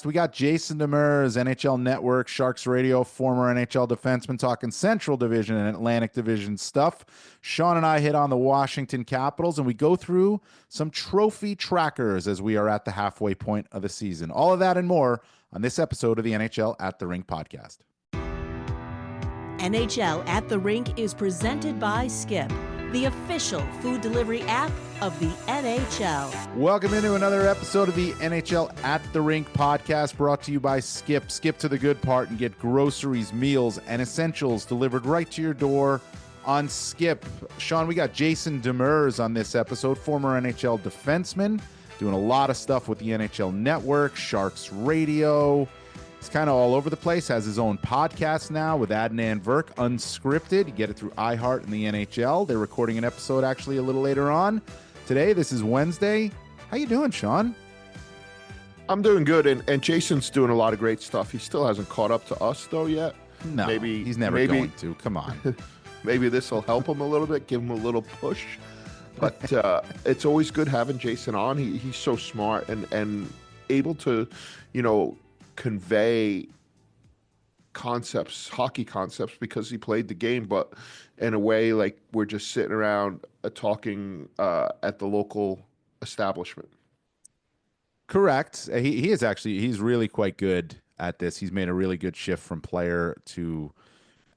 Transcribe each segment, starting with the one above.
We got Jason Demers, NHL Network, Sharks Radio, former NHL defenseman, talking Central Division and Atlantic Division stuff. Sean and I hit on the Washington Capitals, and we go through some trophy trackers as we are at the halfway point of the season. All of that and more on this episode of the NHL at the Rink podcast. NHL at the Rink is presented by Skip, the official food delivery app of the NHL. Welcome into another episode of the NHL at the Rink podcast, brought to you by Skip. Skip to the good part and get groceries, meals, and essentials delivered right to your door on Skip. Sean, we got Jason Demers on this episode, former NHL defenseman, doing a lot of stuff with the NHL Network, Sharks Radio. He's kind of all over the place, has his own podcast now with Adnan Virk, Unscripted. You get it through iHeart and the NHL. They're recording an episode actually a little later on today. This is Wednesday. How you doing, Sean? I'm doing good, and Jason's doing a lot of great stuff. He still hasn't caught up to us, though, yet. No, he's never going to. Come on. Maybe this will help him a little bit, give him a little push. But it's always good having Jason on. He's so smart and able to, convey concepts, hockey concepts, because he played the game, but in a way like we're just sitting around talking at the local establishment. Correct. He is actually, he's really quite good at this. He's made a really good shift from player to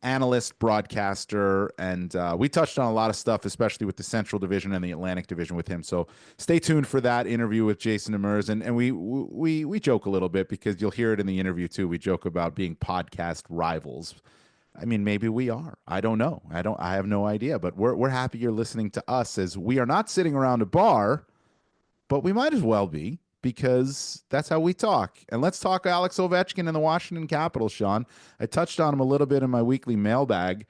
analyst, broadcaster, and we touched on a lot of stuff, especially with the Central Division and the Atlantic Division with him. So stay tuned for that interview with Jason Demers. And we joke a little bit because you'll hear it in the interview too. We joke about being podcast rivals. I mean, maybe we are. I don't know. I have no idea. But we're happy you're listening to us, as we are not sitting around a bar, but we might as well be, because that's how we talk. And let's talk Alex Ovechkin and the Washington Capitals, Sean. I touched on him a little bit in my weekly mailbag.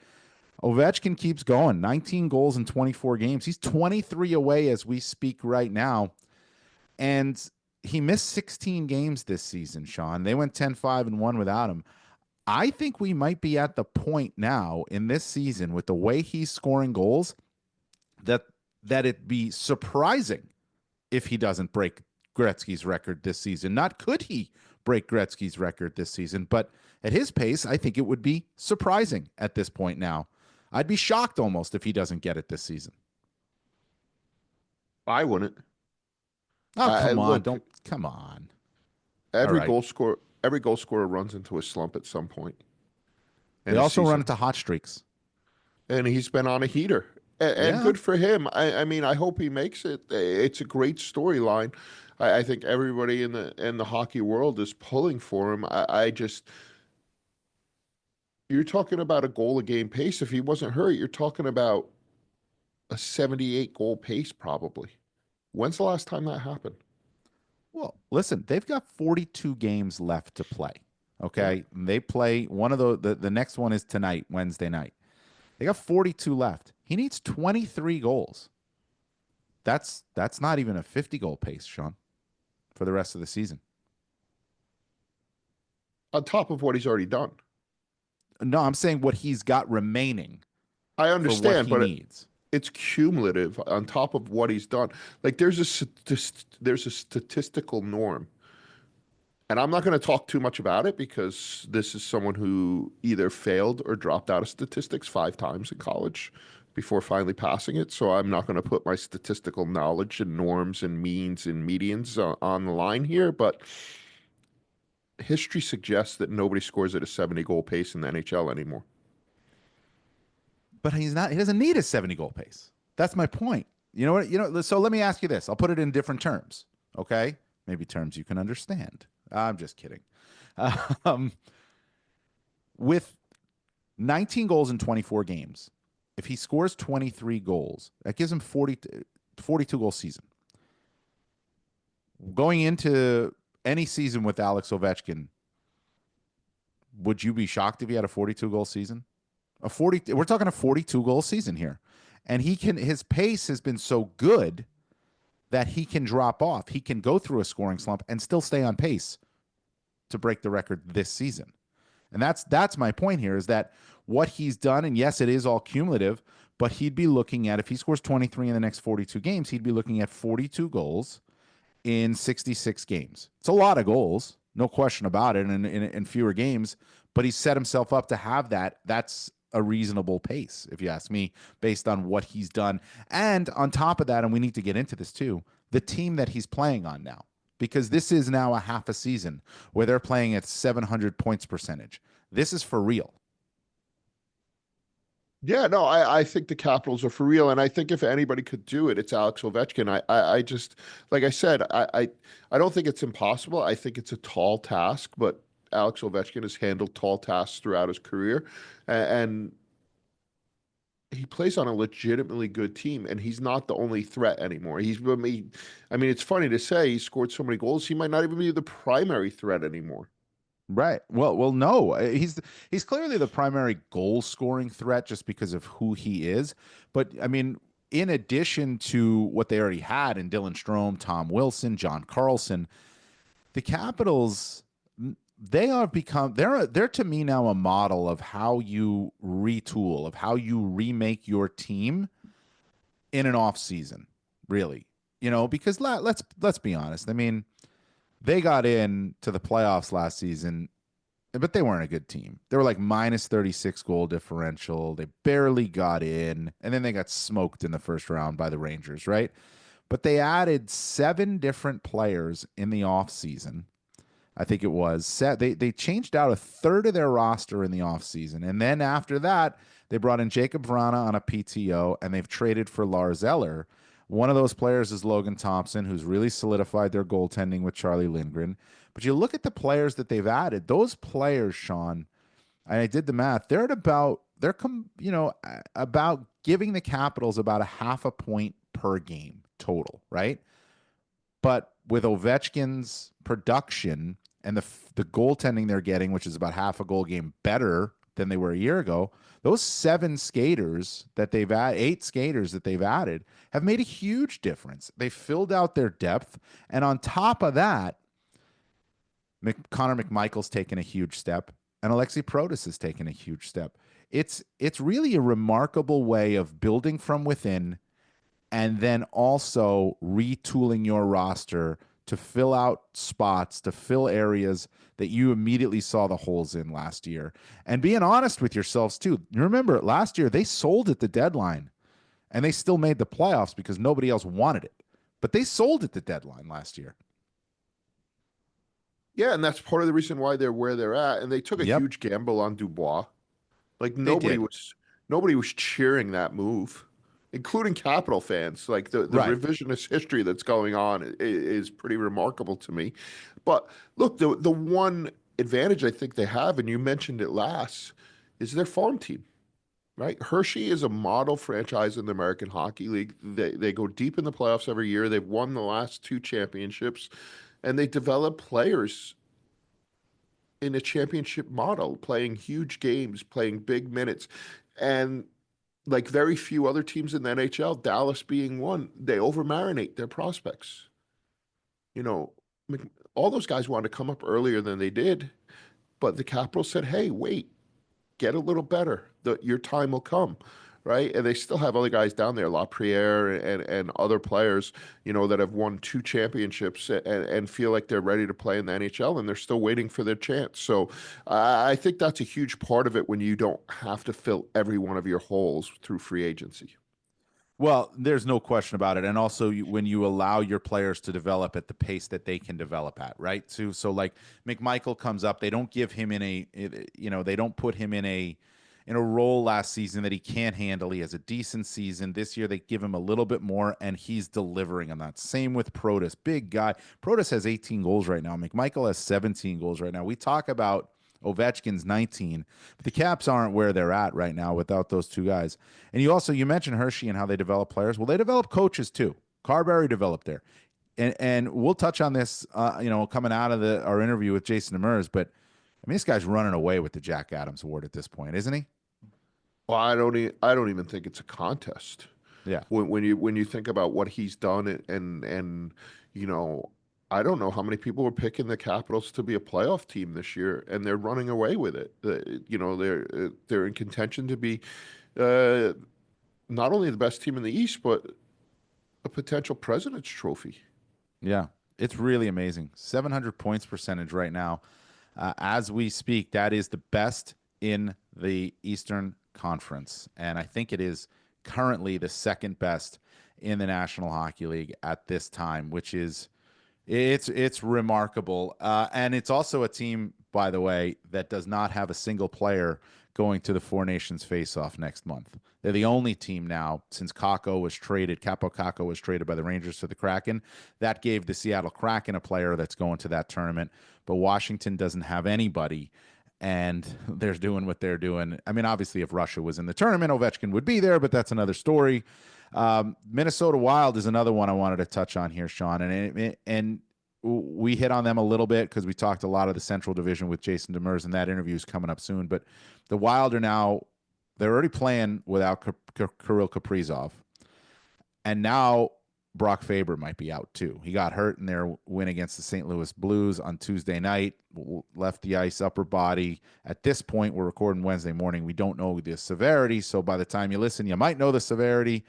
Ovechkin keeps going. 19 goals in 24 games. He's 23 away as we speak right now. And he missed 16 games this season, Sean. They went 10-5-1 without him. I think we might be at the point now in this season with the way he's scoring goals that it'd be surprising if he doesn't break Gretzky's record this season. Not could he break Gretzky's record this season, but at his pace, I think it would be surprising at this point now. I'd be shocked almost if he doesn't get it this season. I wouldn't. Oh, come on. Come on. Every goal scorer runs into a slump at some point. They also run into hot streaks. And he's been on a heater. And good for him. I mean, I hope he makes it. It's a great storyline. I think everybody in the hockey world is pulling for him. You're talking about a goal a game pace. If he wasn't hurt, you're talking about a 78 goal pace probably. When's the last time that happened? Well, listen, they've got 42 games left to play. Okay, yeah. They play one of the next one is tonight, Wednesday night. They got 42 left. He needs 23 goals. That's not even a 50-goal pace, Sean, for the rest of the season. On top of what he's already done. No, I'm saying what he's got remaining. I understand, for what he but needs. It's cumulative on top of what he's done. Like there's a statistical norm. And I'm not going to talk too much about it because this is someone who either failed or dropped out of statistics 5 times in college before finally passing it. So I'm not going to put my statistical knowledge and norms and means and medians on the line here. But history suggests that nobody scores at a 70-goal pace in the NHL anymore. But he doesn't need a 70-goal pace. That's my point. You know what? So let me ask you this. I'll put it in different terms. Okay? Maybe terms you can understand. I'm just kidding. With 19 goals in 24 games, if he scores 23 goals, that gives him 42-goal season. Going into any season with Alex Ovechkin, would you be shocked if he had a 42-goal season? We're talking a 42-goal season here. And his pace has been so good that he can drop off. He can go through a scoring slump and still stay on pace to break the record this season. And that's my point here, is that what he's done, and yes, it is all cumulative, but he'd be looking at, if he scores 23 in the next 42 games, he'd be looking at 42 goals in 66 games. It's a lot of goals. no question about it, and in fewer games. But he set himself up to have that. That's a reasonable pace, if you ask me, based on what he's done. And on top of that, and we need to get into this too, the team that he's playing on now, because this is now a half a season where they're playing at 700 points percentage. This is for real. Yeah, no, I think the Capitals are for real, and I think if anybody could do it, it's Alex Ovechkin. I just, like I said, I don't think it's impossible. I think it's a tall task, but Alex Ovechkin has handled tall tasks throughout his career, and he plays on a legitimately good team, and he's not the only threat anymore. I mean, it's funny to say he scored so many goals, he might not even be the primary threat anymore. Right. Well, no. He's clearly the primary goal scoring threat just because of who he is. But I mean, in addition to what they already had in Dylan Strome, Tom Wilson, John Carlson, the Capitals, they have become they're to me now a model of how you retool, of how you remake your team in an off season, really. Because let's be honest. I mean, they got in to the playoffs last season, but they weren't a good team. They were like minus 36 goal differential. They barely got in, and then they got smoked in the first round by the Rangers, right? But they added 7 different players in the offseason. I think it was. They changed out a third of their roster in the offseason. And then after that, they brought in Jacob Vrana on a PTO, and they've traded for Lars Eller. One of those players is Logan Thompson, who's really solidified their goaltending with Charlie Lindgren. But you look at the players that they've added; those players, Sean, and I did the math. About giving the Capitals about a half a point per game total, right? But with Ovechkin's production and the goaltending they're getting, which is about half a goal game better than they were a year ago, those 8 skaters that they've added have made a huge difference. They filled out their depth, and on top of that, Connor McMichael's taken a huge step, and Alexei Protas has taken a huge step. It's really a remarkable way of building from within, and then also retooling your roster to fill out spots, to fill areas that you immediately saw the holes in last year. And being honest with yourselves, too. You remember last year, they sold at the deadline, and they still made the playoffs because nobody else wanted it. But they sold at the deadline last year. Yeah, and that's part of the reason why they're where they're at. And they took a Yep. huge gamble on Dubois. Like They did. nobody was cheering that move, including Capital fans. Like the Right. revisionist history that's going on is pretty remarkable to me. But look, the one advantage I think they have, and you mentioned it last, is their farm team. Right? Hershey is a model franchise in the American Hockey League. They go deep in the playoffs every year. They've won the last 2 championships, and they develop players in a championship model, playing huge games, playing big minutes. And like very few other teams in the NHL, Dallas being one, they over marinate their prospects. You know, all those guys wanted to come up earlier than they did, but the Capitals said, hey, wait, get a little better. Your time will come, right? And they still have other guys down there, Lapierre and other players, that have won 2 championships and feel like they're ready to play in the NHL, and they're still waiting for their chance. So I think that's a huge part of it when you don't have to fill every one of your holes through free agency. Well, there's no question about it. And also, when you allow your players to develop at the pace that they can develop at, right? So like McMichael comes up, they don't give him they don't put him in a role last season that he can't handle. He has a decent season. This year, they give him a little bit more, and he's delivering on that. Same with Protas, big guy. Protas has 18 goals right now. McMichael has 17 goals right now. We talk about Ovechkin's 19, but the Caps aren't where they're at right now without those 2 guys. And you mentioned Hershey and how they develop players. Well, they develop coaches too. Carberry developed there, and we'll touch on this, coming out of our interview with Jason Demers. But I mean, this guy's running away with the Jack Adams Award at this point, isn't he? Well, I don't even think it's a contest. Yeah. When you think about what he's done and I don't know how many people were picking the Capitals to be a playoff team this year, and they're running away with it. They're in contention to be not only the best team in the East, but a potential President's Trophy. Yeah. It's really amazing. 700 points percentage right now. As we speak, that is the best in the Eastern Conference. And I think it is currently the second best in the National Hockey League at this time, which is it's remarkable. And it's also a team, by the way, that does not have a single player going to the Four Nations face-off next month. They're the only team now since Capo Kakko was traded by the Rangers to the Kraken. That gave the Seattle Kraken a player that's going to that tournament, but Washington doesn't have anybody, and they're doing what they're doing. I mean, obviously, if Russia was in the tournament, Ovechkin would be there, but that's another story. Minnesota Wild is another one I wanted to touch on here, Sean, and we hit on them a little bit because we talked a lot of the Central Division with Jason Demers, and that interview is coming up soon. But the Wild are now, they're already playing without Kirill Kaprizov, and now Brock Faber might be out too. He got hurt in their win against the St. Louis Blues on Tuesday night, left the ice, upper body. At this point, we're recording Wednesday morning. We don't know the severity, so by the time you listen, you might know the severity.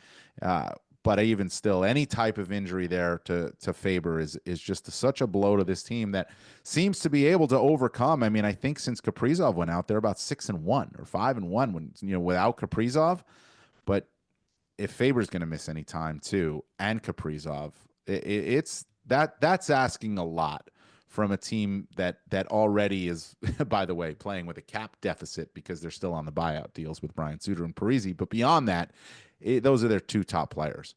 But even still, any type of injury there to Faber is just such a blow to this team that seems to be able to overcome. I mean, I think since Kaprizov went out, they're about 6-1 or 5-1 when without Kaprizov. But if Faber's going to miss any time too, and Kaprizov, that's asking a lot from a team that already is, by the way, playing with a cap deficit because they're still on the buyout deals with Brian Suter and Parise. But beyond that, those are their two top players.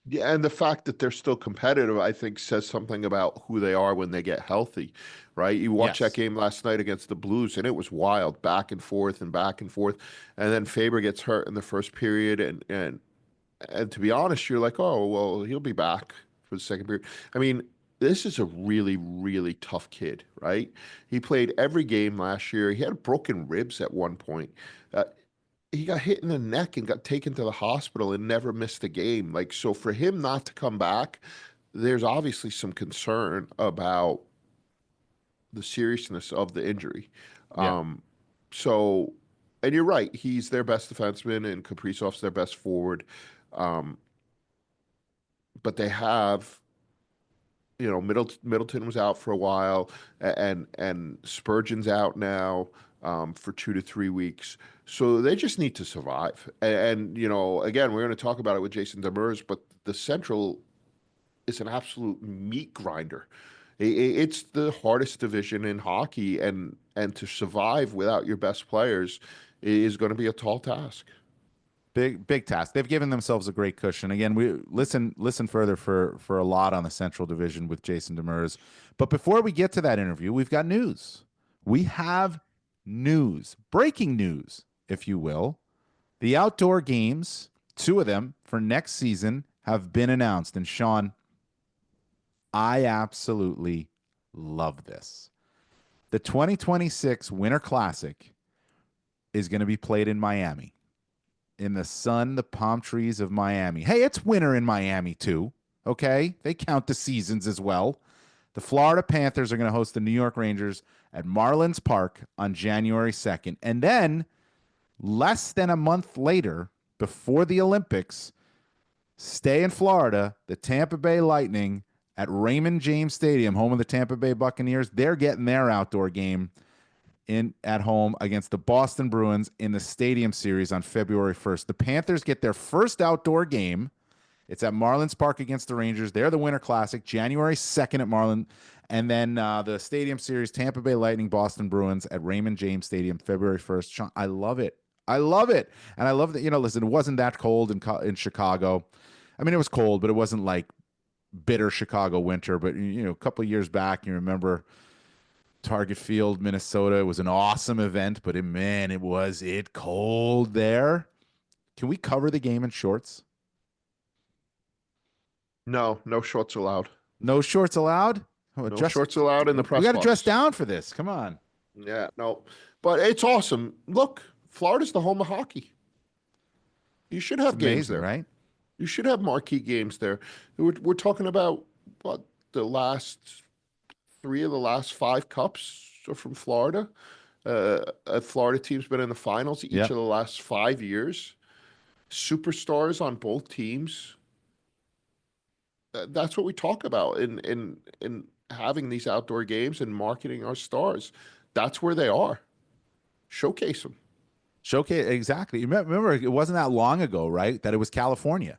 Yeah, and the fact that they're still competitive, I think, says something about who they are when they get healthy, right? You watch that game last night against the Blues, and it was wild, back and forth and back and forth. And then Faber gets hurt in the first period, and to be honest, you're like, oh, well, he'll be back for the second period. I mean, this is a really, really tough kid, right? He played every game last year. He had broken ribs at one point. He got hit in the neck and got taken to the hospital and never missed a game. Like, so for him not to come back, there's obviously some concern about the seriousness of the injury. Yeah. So, and you're right, he's their best defenseman and Kaprizov's their best forward. But they have, Middleton was out for a while, and Spurgeon's out now for 2 to 3 weeks. So they just need to survive. And again, we're going to talk about it with Jason Demers, but the Central is an absolute meat grinder. It's the hardest division in hockey, and to survive without your best players is going to be a tall task. Big task. They've given themselves a great cushion. Again, we listen further for a lot on the Central Division with Jason Demers. But before we get to that interview, we've got news. We have news, breaking news, if you will. The outdoor games, 2 of them for next season, have been announced. And Sean, I absolutely love this. The 2026 Winter Classic is going to be played in Miami, in the sun, the palm trees of Miami. Hey, it's winter in Miami too, okay? They count the seasons as well. The Florida Panthers are going to host the New York Rangers at Marlins Park on January 2nd. And then, less than a month later, before the Olympics, stay in Florida, the Tampa Bay Lightning at Raymond James Stadium, home of the Tampa Bay Buccaneers, they're getting their outdoor game at home against the Boston Bruins in the Stadium Series on February 1st. The Panthers get their first outdoor game. It's at Marlins Park against the Rangers. They're the Winter Classic, January 2nd at Marlin. And then the Stadium Series, Tampa Bay Lightning, Boston Bruins at Raymond James Stadium, February 1st. Sean, I love it. I love it. And I love that, listen, it wasn't that cold in Chicago. I mean, it was cold, but it wasn't like bitter Chicago winter. But, a couple of years back, you remember Target Field, Minnesota. It was an awesome event, but it was cold there. Can we cover the game in shorts? No shorts allowed. No shorts allowed? No shorts allowed in the press box. We got to dress box. down for this. Come on. Yeah, no. But it's awesome. Look, Florida's the home of hockey. You should have games there, right? You should have marquee games there. We're talking about what, the last 3 of the last 5 cups are from Florida. A Florida team's been in the finals each of the last 5 years. Superstars on both teams. that's what we talk about in having these outdoor games and marketing our stars. That's where they are. Showcase them. Showcase exactly. Remember, it wasn't that long ago, right? That it was California.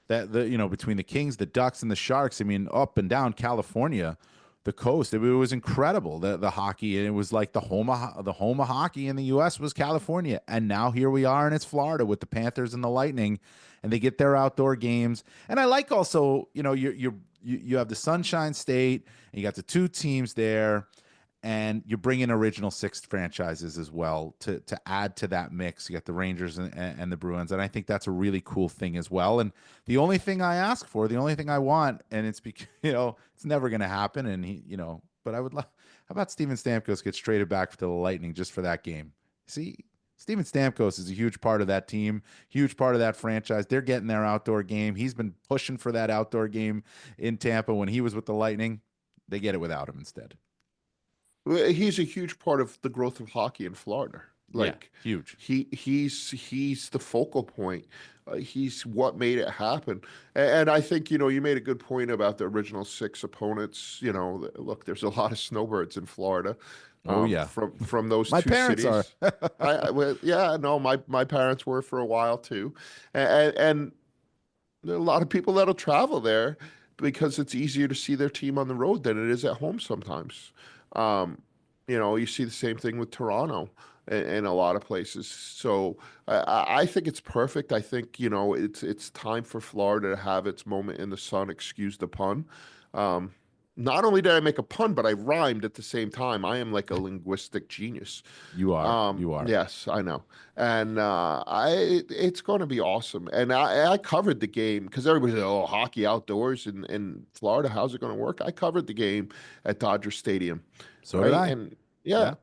That between the Kings, the Ducks, and the Sharks. I mean, up and down California, the coast. It was incredible. The hockey, and it was like the home of hockey in the U.S. was California, and now here we are, and it's Florida with the Panthers and the Lightning, and they get their outdoor games. And I like also, you have the Sunshine State, and you got the two teams there, and you bring in original six franchises as well to add to that mix. You got the Rangers and the Bruins, and I think that's a really cool thing as well. And the only thing I ask for, the only thing I want, and it's because it's never going to happen. And but I would love. How about Steven Stamkos gets traded back to the Lightning just for that game? See, Steven Stamkos is a huge part of that team, huge part of that franchise. They're getting their outdoor game. He's been pushing for that outdoor game in Tampa when he was with the Lightning. They get it without him instead. He's a huge part of the growth of hockey in Florida. Like huge. He's the focal point. He's what made it happen. And I think you made a good point about the original six opponents. Look, there's a lot of snowbirds in Florida. Oh yeah, from those my two parents cities. are. My parents were for a while too, and there are a lot of people that'll travel there because it's easier to see their team on the road than it is at home sometimes. You see the same thing with Toronto in a lot of places. So I think it's perfect. I think, it's time for Florida to have its moment in the sun, excuse the pun. Not only did I make a pun, but I rhymed at the same time. I am like a linguistic genius. You are. You are. Yes, I know. And it's going to be awesome. And I covered the game because everybody said, "Oh, hockey outdoors in Florida, how's it going to work?" I covered the game at Dodger Stadium. So did I. And yeah.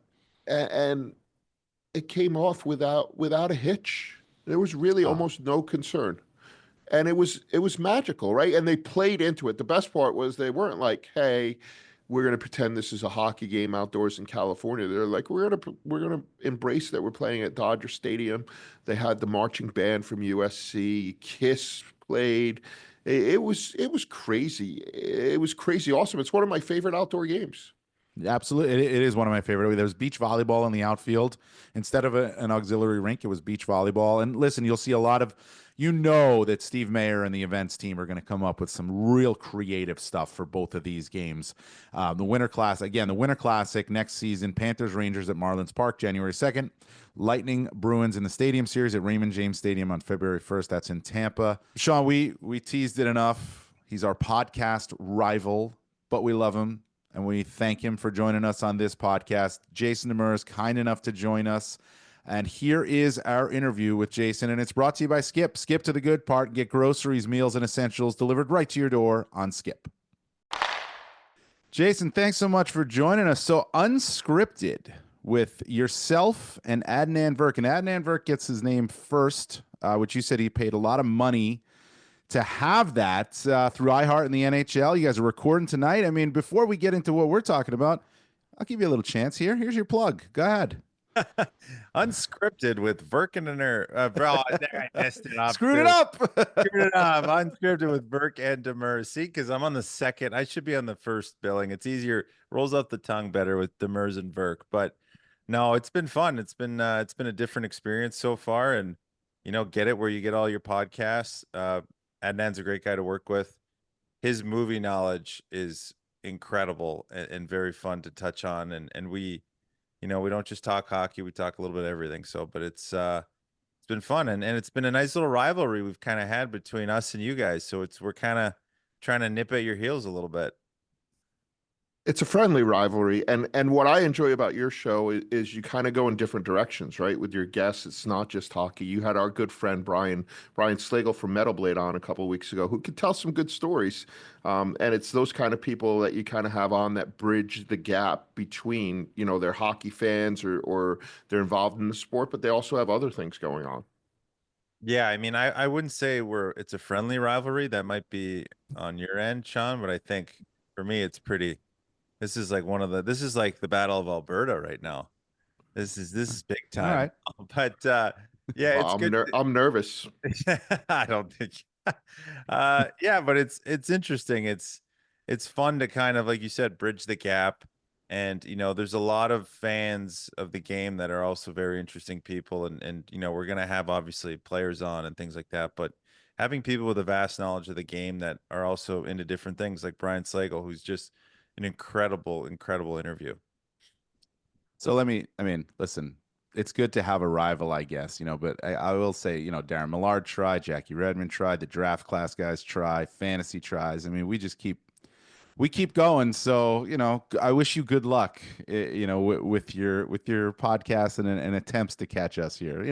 And it came off without a hitch. There was really almost no concern. And it was magical, right? And they played into it. The best part was they weren't like, "Hey, we're going to pretend this is a hockey game outdoors in California." They're like, "We're going to embrace that we're playing at Dodger Stadium." They had the marching band from USC. Kiss played. It was crazy. It was crazy awesome. It's one of my favorite outdoor games. Absolutely. It is one of my favorite. There was beach volleyball in the outfield. Instead of an auxiliary rink, it was beach volleyball. And listen, you'll see a lot of, that Steve Mayer and the events team are going to come up with some real creative stuff for both of these games. The Winter Classic next season, Panthers Rangers at Marlins Park, January 2nd. Lightning Bruins in the Stadium Series at Raymond James Stadium on February 1st. That's in Tampa. Sean, we teased it enough. He's our podcast rival, but we love him. And we thank him for joining us on this podcast. Jason Demers, kind enough to join us. And here is our interview with Jason. And it's brought to you by Skip. Skip to the good part. Get groceries, meals, and essentials delivered right to your door on Skip. Jason, thanks so much for joining us. So unscripted with yourself and Adnan Virk. And Adnan Virk gets his name first, which you said he paid a lot of money to have that through iHeart and the NHL. You guys are recording tonight. I mean, before we get into what we're talking about, I'll give you a little chance here. Here's your plug. Go ahead. Unscripted with Virk and Demers. Bro, I messed it up. Screwed it up. Screwed it up. Unscripted with Virk and Demers. See, because I'm on the second. I should be on the first billing. It's easier. Rolls off the tongue better with Demers and Virk. But no, it's been fun. It's been a different experience so far. And, get it where you get all your podcasts. Adnan's a great guy to work with. His movie knowledge is incredible and very fun to touch on. And we, we don't just talk hockey, we talk a little bit of everything. So, but it's been fun. And it's been a nice little rivalry we've kind of had between us and you guys. So we're kind of trying to nip at your heels a little bit. It's a friendly rivalry, and what I enjoy about your show is you kind of go in different directions, right? With your guests, it's not just hockey. You had our good friend Brian Slagle from Metal Blade on a couple of weeks ago, who could tell some good stories, and it's those kind of people that you kind of have on that bridge the gap between they're hockey fans or they're involved in the sport, but they also have other things going on. Yeah, I mean, I wouldn't say it's a friendly rivalry. That might be on your end, Sean, but I think for me, it's pretty. This is like this is like the Battle of Alberta right now. This is big time. All right. But yeah, it's good. I'm nervous. I don't think Yeah, but it's interesting. It's fun to kind of, like you said, bridge the gap. And there's a lot of fans of the game that are also very interesting people, and we're gonna have obviously players on and things like that, but having people with a vast knowledge of the game that are also into different things, like Brian Slagle, who's just an incredible, incredible interview. So I mean, listen, it's good to have a rival, I guess, but I will say, Darren Millard tried, Jackie Redmond tried, the draft class guys try, fantasy tries. I mean, we keep going. So, I wish you good luck, with your podcast and attempts to catch us here.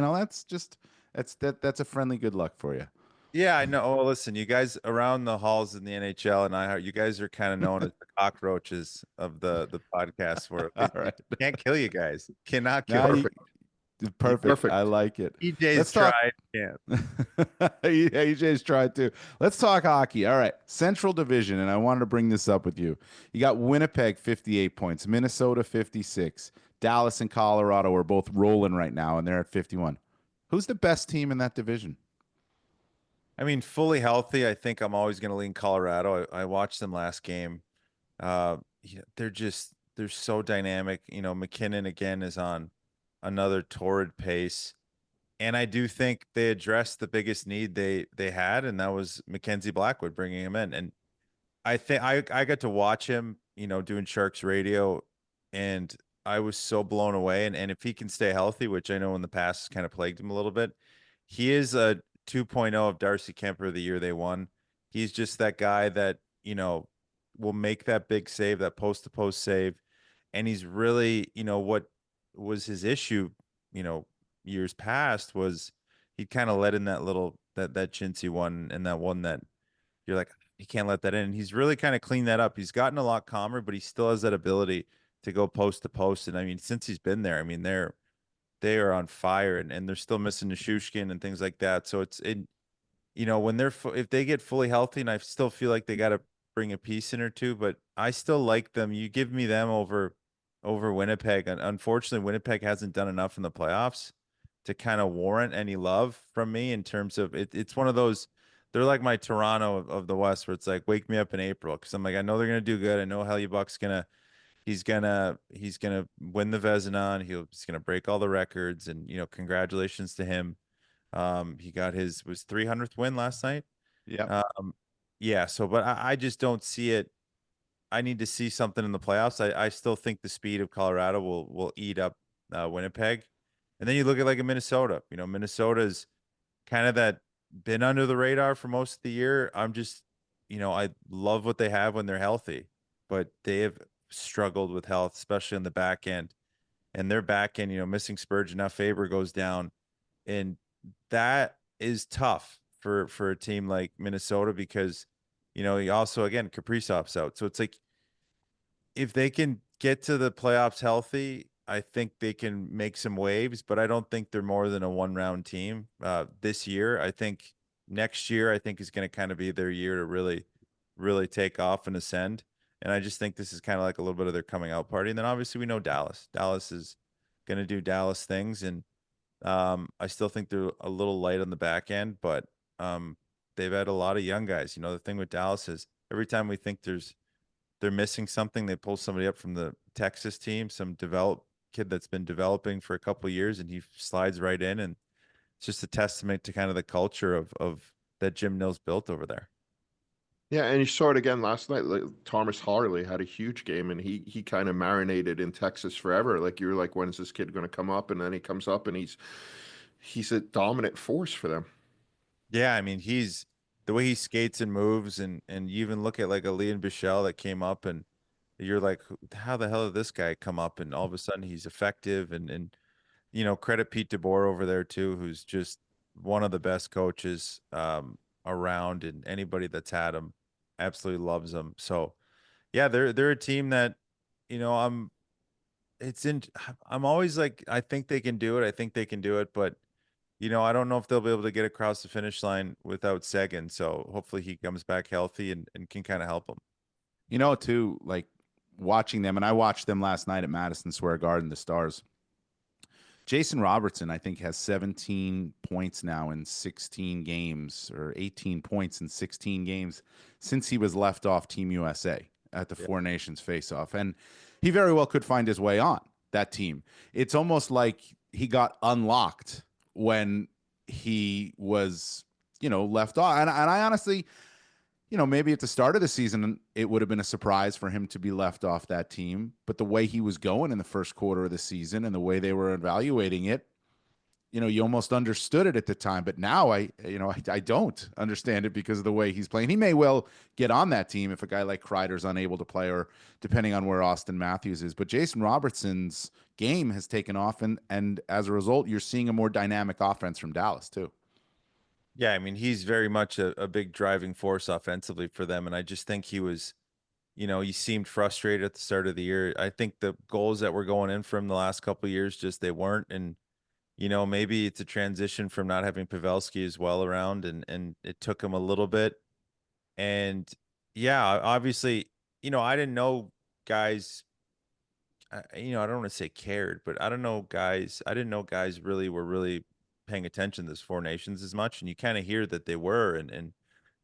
That's a friendly good luck for you. Yeah, I know. Well, listen, you guys around the halls in the NHL, and you guys are kind of known as the cockroaches of the podcast, where All right. can't kill you guys, cannot kill. Now You. perfect. I Perfect. like it. EJ's Let's talk. tried, yeah. Yeah, EJ's tried too. Let's talk hockey. All right. Central Division, and I wanted to bring this up with you. You got Winnipeg 58 points, Minnesota 56, Dallas and Colorado are both rolling right now, and they're at 51. Who's the best team in that division? I mean, fully healthy, I think I'm always going to lean Colorado. I watched them last game. They're so dynamic. McKinnon again is on another torrid pace. And I do think they addressed the biggest need they had, and that was Mackenzie Blackwood, bringing him in. And I think I got to watch him, doing Sharks radio, and I was so blown away. And if he can stay healthy, which I know in the past has kind of plagued him a little bit, he is a 2.0 of Darcy Kemper the year they won. He's just that guy that, will make that big save, that post to post save. And he's really, what was his issue, you know, years past was he kind of let in that little that chintzy one, and that one that you're like, you can't let that in. And he's really kind of cleaned that up. He's gotten a lot calmer, but he still has that ability to go post to post. And I mean, since he's been there, I mean, they are on fire, and they're still missing Nishushkin and things like that. So when if they get fully healthy, and I still feel like they got to bring a piece in or two, but I still like them. You give me them over Winnipeg. And unfortunately, Winnipeg hasn't done enough in the playoffs to kind of warrant any love from me in terms of it. It's one of those, they're like my Toronto of the West, where it's like, wake me up in April. Cause I'm like, I know they're going to do good. I know Hellebuyck's he's gonna win the Vezina. He's gonna break all the records, and congratulations to him. He got was 300th win last night. Yeah. Yeah. So, but I just don't see it. I need to see something in the playoffs. I still think the speed of Colorado will eat up Winnipeg. And then you look at like a Minnesota. Minnesota's kind of that been under the radar for most of the year. I'm just, I love what they have when they're healthy, but they have struggled with health, especially on the back end. And their back end, missing Spurgeon, now Faber goes down, and that is tough for a team like Minnesota, because you also, again, Kaprizov's out. So it's like, if they can get to the playoffs healthy, I think they can make some waves, but I don't think they're more than a one-round team this year. I think next year, I think is going to kind of be their year to really, really take off and ascend. And I just think this is kind of like a little bit of their coming out party. And then obviously we know Dallas. Dallas is going to do Dallas things. And I still think they're a little light on the back end, but they've had a lot of young guys. The thing with Dallas is every time we think they're missing something, they pull somebody up from the Texas team, some kid that's been developing for a couple of years, and he slides right in. And it's just a testament to kind of the culture of that Jim Nill's built over there. Yeah, and you saw it again last night. Like, Thomas Harley had a huge game, and he kind of marinated in Texas forever. Like, you were like, when is this kid going to come up? And then he comes up, and he's a dominant force for them. Yeah, I mean, he's the way he skates and moves, and you even look at like a Leon Bichelle that came up, and you're like, how the hell did this guy come up? And all of a sudden he's effective, and credit Pete DeBoer over there too, who's just one of the best coaches around, and anybody that's had him absolutely loves them. So yeah, they're a team that, I'm always like, I think they can do it. I think they can do it, but I don't know if they'll be able to get across the finish line without Seguin. So hopefully he comes back healthy and can kind of help them. Too, like watching them, and I watched them last night at Madison Square Garden, the Stars. Jason Robertson, I think, has 17 points now in 16 games, or 18 points in 16 games since he was left off Team USA at the Yeah. Four Nations face-off. And he very well could find his way on that team. It's almost like he got unlocked when he was, left off. And I honestly, maybe at the start of the season, it would have been a surprise for him to be left off that team. But the way he was going in the first quarter of the season and the way they were evaluating it, you almost understood it at the time. But now I don't understand it because of the way he's playing. He may well get on that team if a guy like Kreider's unable to play, or depending on where Austin Matthews is. But Jason Robertson's game has taken off, and as a result, you're seeing a more dynamic offense from Dallas too. Yeah, I mean, he's very much a big driving force offensively for them. And I just think he was, he seemed frustrated at the start of the year. I think the goals that were going in from the last couple of years, just they weren't. And, maybe it's a transition from not having Pavelski as well around, and it took him a little bit. And yeah, obviously, I didn't know guys, I don't want to say cared, but I don't know guys. I didn't know guys really were really paying attention to this Four Nations as much. And you kind of hear that they were, and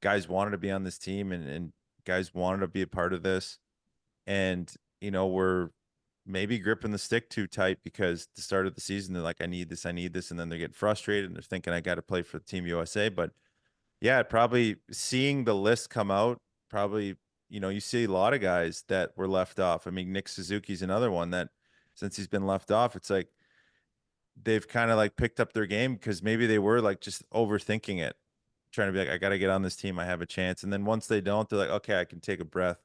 guys wanted to be on this team, and guys wanted to be a part of this. And, we're maybe gripping the stick too tight because the start of the season, they're like, I need this. And then they're getting frustrated and they're thinking, I got to play for Team USA. But yeah, probably seeing the list come out, probably, you see a lot of guys that were left off. I mean, Nick Suzuki's another one that since he's been left off, it's like they've kind of like picked up their game because maybe they were like just overthinking it, trying to be like, I got to get on this team. I have a chance. And then once they don't, they're like, okay, I can take a breath,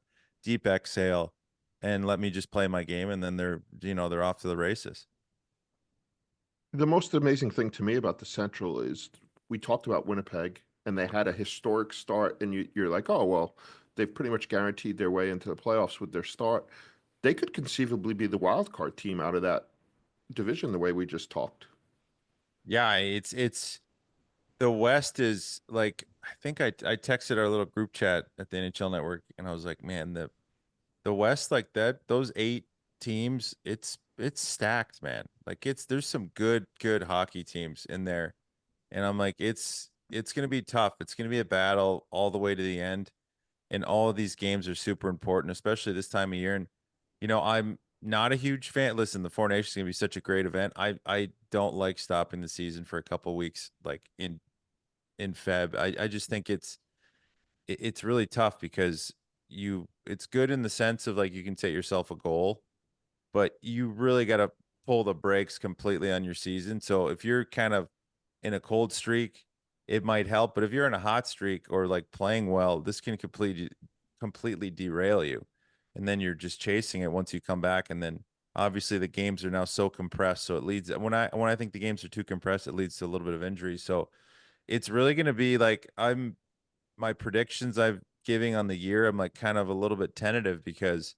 deep exhale, and let me just play my game. And then they're off to the races. The most amazing thing to me about the Central is we talked about Winnipeg, and they had a historic start, and you're like, oh, well, they've pretty much guaranteed their way into the playoffs with their start. They could conceivably be the wild card team out of that division the way we just talked. Yeah, it's the West is like, I think I texted our little group chat at the NHL Network, and I was like, man, the West, like that, those 8 teams, it's stacked, man. Like there's some good hockey teams in there. And I'm like, it's going to be tough. It's going to be a battle all the way to the end. And all of these games are super important, especially this time of year. And, I'm not a huge fan. Listen, the Four Nations is going to be such a great event. I don't like stopping the season for a couple of weeks, like in Feb. I just think it's really tough because it's good in the sense of like you can set yourself a goal, but you really got to pull the brakes completely on your season. So if you're kind of in a cold streak, it might help. But if you're in a hot streak or like playing well, this can completely derail you. And then you're just chasing it once you come back. And then obviously the games are now so compressed. So it leads when I think the games are too compressed, it leads to a little bit of injury. So it's really going to be like my predictions I've giving on the year, I'm like kind of a little bit tentative because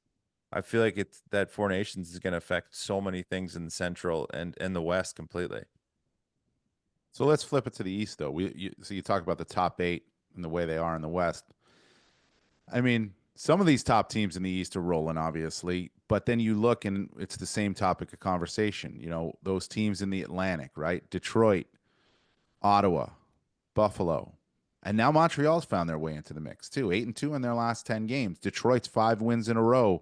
I feel like it's that Four Nations is going to affect so many things in the Central and the West completely. So let's flip it to the East, though. So you talk about the top 8 and the way they are in the West. I mean, some of these top teams in the East are rolling, obviously, but then you look and it's the same topic of conversation. Those teams in the Atlantic, right? Detroit, Ottawa, Buffalo, and now Montreal's found their way into the mix too. 8-2 in their last 10 games. Detroit's 5 wins in a row.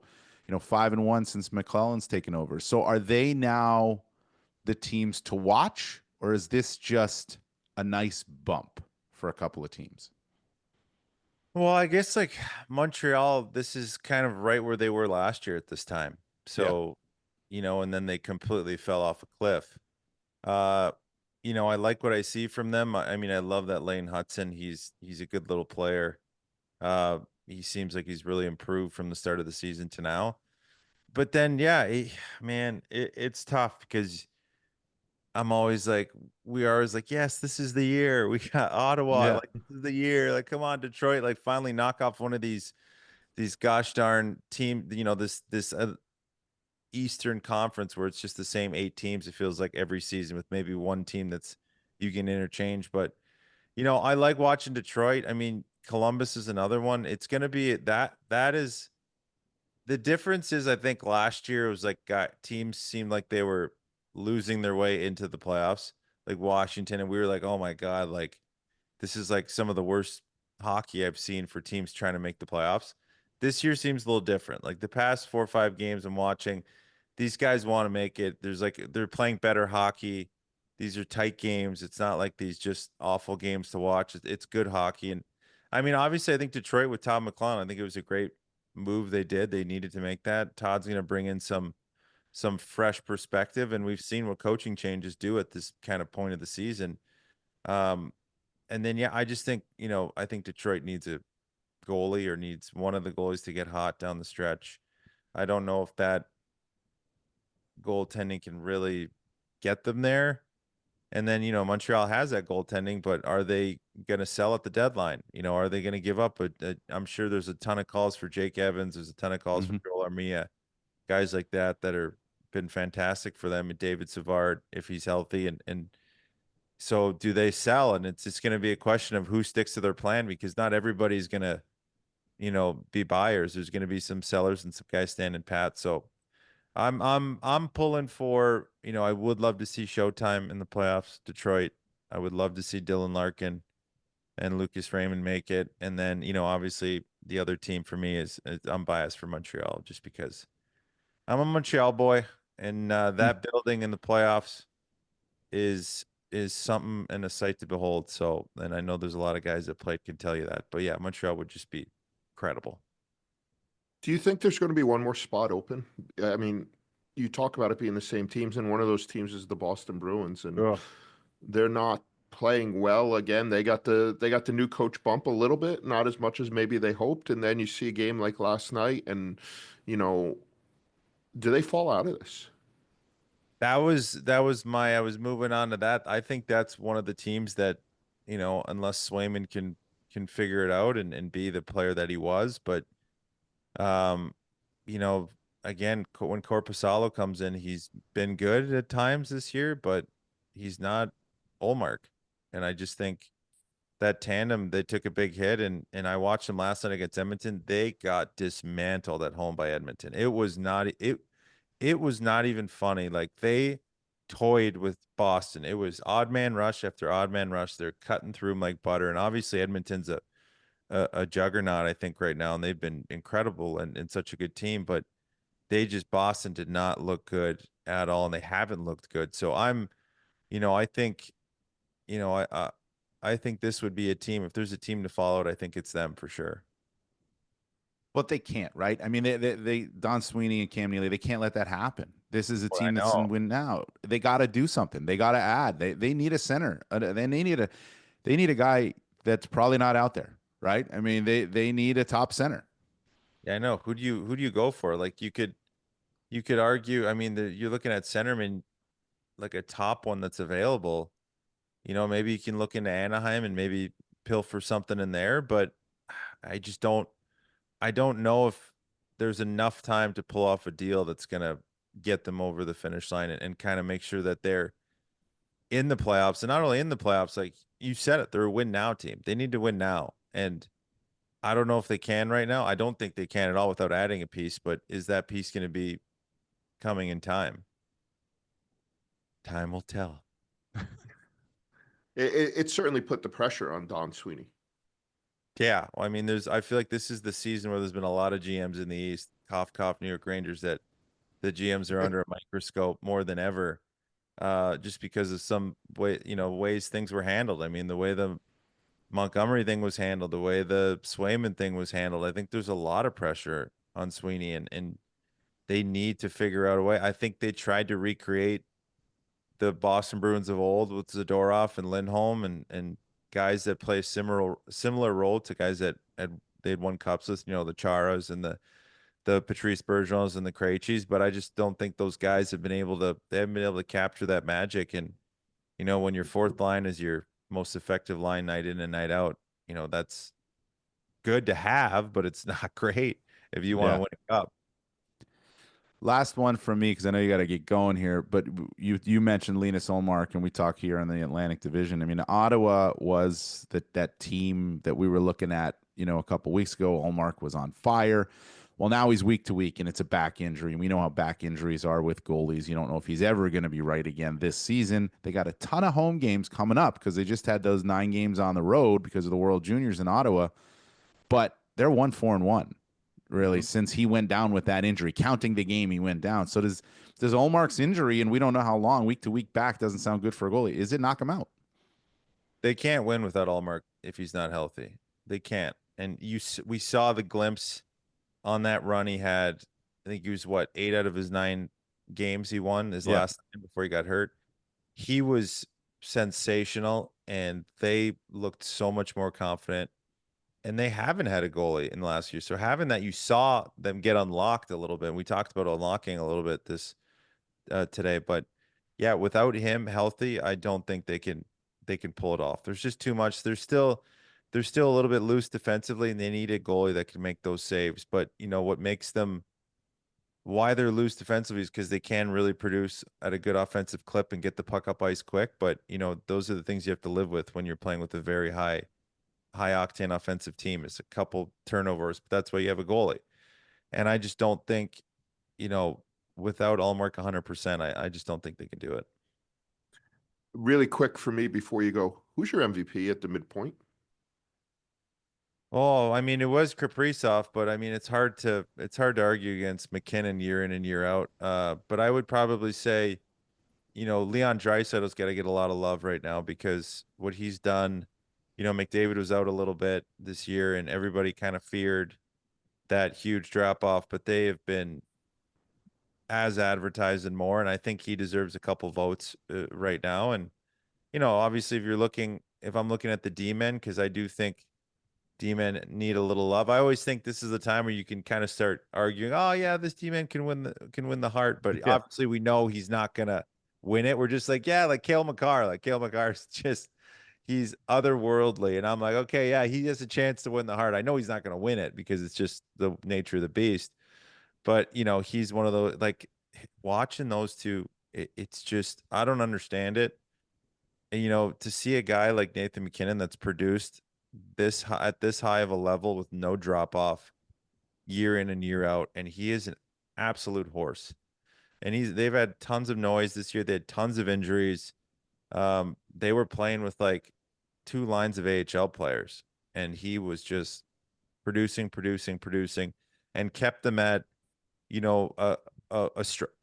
5-1 since McClellan's taken over. So are they now the teams to watch, or is this just a nice bump for a couple of teams? Well, I guess like Montreal, this is kind of right where they were last year at this time. So, and then they completely fell off a cliff. I like what I see from them. I mean, I love that Lane Hudson. He's a good little player. He seems like he's really improved from the start of the season to now. But then, yeah, it's tough because I'm always like, we are always like, yes, this is the year. We got Ottawa. Yeah. Like, this is the year. Like, come on, Detroit. Like, finally knock off one of these gosh darn team. This Eastern Conference where it's just the same 8 teams. It feels like every season with maybe one team that's you can interchange. But I like watching Detroit. I mean, Columbus is another one. It's going to be that is the difference is I think last year it was like teams seemed like they were losing their way into the playoffs, like Washington, and we were like, oh my God, like this is like some of the worst hockey I've seen for teams trying to make the playoffs. This year seems a little different. Like the past 4 or 5 games I'm watching, these guys want to make it. There's like they're playing better hockey. These are tight games. It's not like these just awful games to watch. It's good hockey. And I mean, obviously, I think Detroit with Todd McClellan, I think it was a great move they did. They needed to make that. Todd's going to bring in some fresh perspective, and we've seen what coaching changes do at this kind of point of the season. Um, and then yeah, I just think, I think Detroit needs a goalie or needs one of the goalies to get hot down the stretch. I don't know if that goaltending can really get them there. And then, Montreal has that goaltending, but are they going to sell at the deadline? Are they going to give up? I'm sure there's a ton of calls for Jake Evans. There's a ton of calls for Joel Armia, guys like that are been fantastic for them. And David Savard, if he's healthy. And so do they sell? And it's just going to be a question of who sticks to their plan, because not everybody's going to, be buyers. There's going to be some sellers and some guys standing pat. So I'm pulling for, I would love to see Showtime in the playoffs, Detroit. I would love to see Dylan Larkin and Lucas Raymond make it. And then, obviously the other team for me is I'm biased for Montreal just because I'm a Montreal boy, and that building in the playoffs is something and a sight to behold. So, and I know there's a lot of guys that played can tell you that, but yeah, Montreal would just be incredible. Do you think there's going to be one more spot open? I mean, you talk about it being the same teams, and one of those teams is the Boston Bruins, and they're not playing well. Again, they got the new coach bump a little bit, not as much as maybe they hoped. And then you see a game like last night, and do they fall out of this? That was I was moving on to that. I think that's one of the teams that, unless Swayman can figure it out and be the player that he was, but um, again, when Korpisalo comes in, he's been good at times this year, but he's not Ullmark. And I just think that tandem, they took a big hit, and I watched them last night against Edmonton. They got dismantled at home by Edmonton. It was not even funny. Like they toyed with Boston. It was odd man rush after odd man rush. They're cutting through them like butter. And obviously Edmonton's a juggernaut, I think, right now, and they've been incredible and such a good team, but Boston did not look good at all, and they haven't looked good. So I think, I think this would be a team. If there's a team to follow it, I think it's them for sure. But they can't, right? I mean, they Don Sweeney and Cam Neely, they can't let that happen. This is a team that's in win now. They got to do something. They got to add. They need a center. They need a guy that's probably not out there, right? I mean, they need a top center. Yeah, I know. Who do you go for? Like you could argue. I mean, you're looking at centerman, like a top one that's available. Maybe you can look into Anaheim and maybe pilfer something in there, but I don't know if there's enough time to pull off a deal that's going to get them over the finish line and kind of make sure that they're in the playoffs. And not only in the playoffs, like you said it, they're a win now team. They need to win now. And I don't know if they can right now. I don't think they can at all without adding a piece, but is that piece going to be coming in time? Time will tell. It certainly put the pressure on Don Sweeney. Yeah, well, I mean, I feel like this is the season where there's been a lot of GMs in the East, cough, cough, New York Rangers, that the GMs are under a microscope more than ever, just because of some ways things were handled. I mean, the way the Montgomery thing was handled, the way the Swayman thing was handled, I think there's a lot of pressure on Sweeney, and they need to figure out a way. I think they tried to recreate the Boston Bruins of old with Zadorov and Lindholm and guys that play similar role to guys that they'd won cups with, the Charas and the Patrice Bergeons and the Krejcis, but I just don't think those guys haven't been able to capture that magic. And when your fourth line is your most effective line night in and night out, that's good to have, but it's not great if you want to win a cup. Last one from me, because I know you got to get going here, but you mentioned Linus Ullmark, and we talk here in the Atlantic Division. I mean, Ottawa was that team that we were looking at, a couple weeks ago. Ullmark was on fire. Well, now he's week to week, and it's a back injury. And we know how back injuries are with goalies. You don't know if he's ever going to be right again this season. They got a ton of home games coming up because they just had those 9 games on the road because of the World Juniors in Ottawa. But they're 1-4-1, really, since he went down with that injury, counting the game he went down. So does Ullmark's injury, and we don't know how long, week to week back, doesn't sound good for a goalie. Is it knock him out? They can't win without Allmark if he's not healthy. They can't. And we saw the glimpse on that run he had. I think he was 8 out of his 9 games he won his last time before he got hurt. He was sensational, and they looked so much more confident. And they haven't had a goalie in the last year. So having that, you saw them get unlocked a little bit. We talked about unlocking a little bit this today, but yeah, without him healthy, I don't think they can pull it off. There's just too much. They're still a little bit loose defensively, and they need a goalie that can make those saves. But what makes them, why they're loose defensively, is because they can really produce at a good offensive clip and get the puck up ice quick. But those are the things you have to live with when you're playing with a very high octane offensive team. It's a couple turnovers, but that's why you have a goalie. And I just don't think, without Ullmark 100%, I just don't think they can do it. Really quick for me before you go, who's your MVP at the midpoint? Oh, I mean, it was Kaprizov, but I mean, it's hard to argue against McKinnon year in and year out. But I would probably say, Leon Draisaitl's got to get a lot of love right now because what he's done. McDavid was out a little bit this year, and everybody kind of feared that huge drop off, but they have been as advertised and more. And I think he deserves a couple votes right now. And, obviously if I'm looking at the D-men, because I do think D-men need a little love. I always think this is the time where you can kind of start arguing, oh yeah, this D-man can win the heart, but obviously we know he's not going to win it. We're just like Cale Makar. Cale Makar's just, he's otherworldly. And I'm like, okay, yeah, he has a chance to win the heart. I know he's not going to win it because it's just the nature of the beast. But, he's one of those, watching those two, it's just, I don't understand it. And, to see a guy like Nathan McKinnon that's produced at this high of a level with no drop off year in and year out, and he is an absolute horse. And they've had tons of noise this year. They had tons of injuries. They were playing with 2 lines of AHL players, and he was just producing, and kept them at,